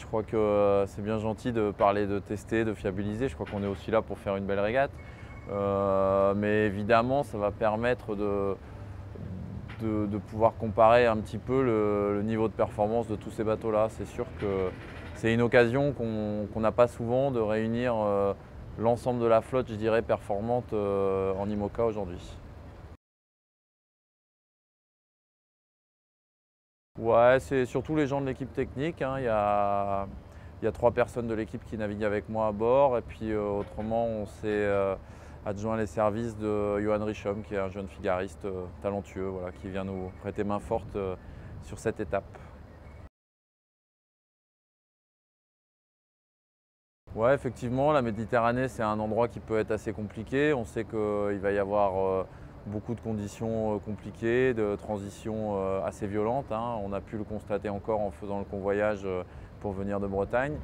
je crois que c'est bien gentil de parler de tester, de fiabiliser. Je crois qu'on est aussi là pour faire une belle régate. Mais évidemment, ça va permettre de pouvoir comparer un petit peu le niveau de performance de tous ces bateaux-là. C'est sûr que c'est une occasion qu'on n'a pas souvent de réunir l'ensemble de la flotte, je dirais, performante en IMOCA aujourd'hui. Ouais, c'est surtout les gens de l'équipe technique, hein. Il y a 3 personnes de l'équipe qui naviguent avec moi à bord. Et puis autrement, on s'est adjoint les services de Johan Richomme, qui est un jeune figariste talentueux, voilà, qui vient nous prêter main forte sur cette étape. Ouais, effectivement, la Méditerranée, c'est un endroit qui peut être assez compliqué. On sait qu'il va y avoir beaucoup de conditions compliquées, de transitions assez violentes, hein. On a pu le constater encore en faisant le convoyage pour venir de Bretagne.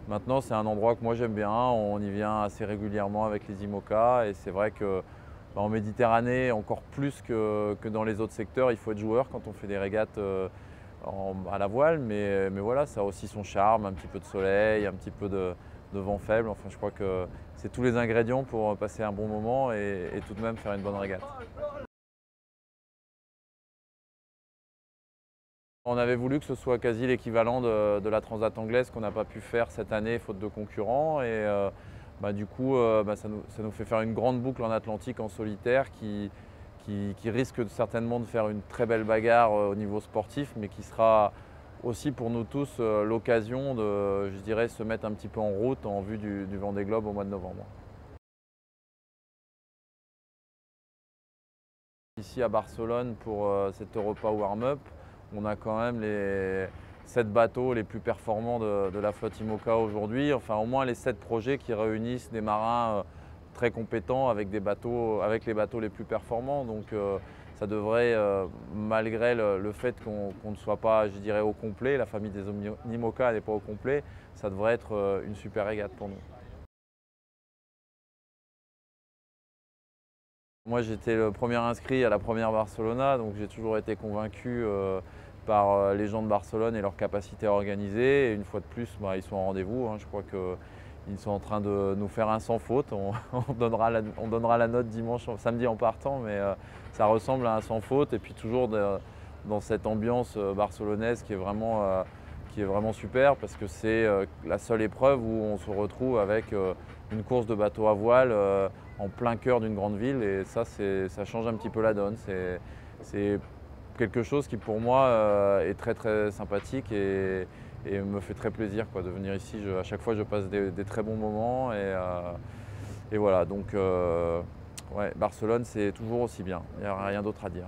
Maintenant, c'est un endroit que moi j'aime bien. On y vient assez régulièrement avec les IMOCA et c'est vrai que en Méditerranée, encore plus que dans les autres secteurs, il faut être joueur quand on fait des régates à la voile. Mais voilà, ça a aussi son charme, un petit peu de soleil, un petit peu de vent faible. Enfin, je crois que c'est tous les ingrédients pour passer un bon moment et tout de même faire une bonne régate. On avait voulu que ce soit quasi l'équivalent de la Transat anglaise qu'on n'a pas pu faire cette année faute de concurrents. Et du coup, ça nous fait faire une grande boucle en Atlantique en solitaire qui risque certainement de faire une très belle bagarre au niveau sportif, mais qui sera aussi pour nous tous l'occasion de, je dirais, se mettre un petit peu en route en vue du Vendée Globe au mois de novembre. Ici à Barcelone pour cet Europa Warm-Up, on a quand même les 7 bateaux les plus performants de la flotte IMOCA aujourd'hui, enfin au moins les 7 projets qui réunissent des marins très compétents avec les bateaux les plus performants. Donc ça devrait, malgré le fait qu'on ne soit pas, je dirais, au complet, la famille des IMOCA n'est pas au complet, ça devrait être une super régate pour nous. Moi, j'étais le premier inscrit à la première Barcelona, donc j'ai toujours été convaincu par les gens de Barcelone et leur capacité à organiser. Et une fois de plus, ils sont au rendez-vous, hein. Je crois qu'ils sont en train de nous faire un sans faute. On donnera la note samedi en partant, mais ça ressemble à un sans faute. Et puis toujours dans cette ambiance barcelonaise qui est vraiment super, parce que c'est la seule épreuve où on se retrouve avec une course de bateau à voile en plein cœur d'une grande ville, et ça change un petit peu la donne. C'est quelque chose qui pour moi est très très sympathique et me fait très plaisir de venir ici. À chaque fois je passe des très bons moments et voilà, donc ouais, Barcelone c'est toujours aussi bien, il n'y a rien d'autre à dire.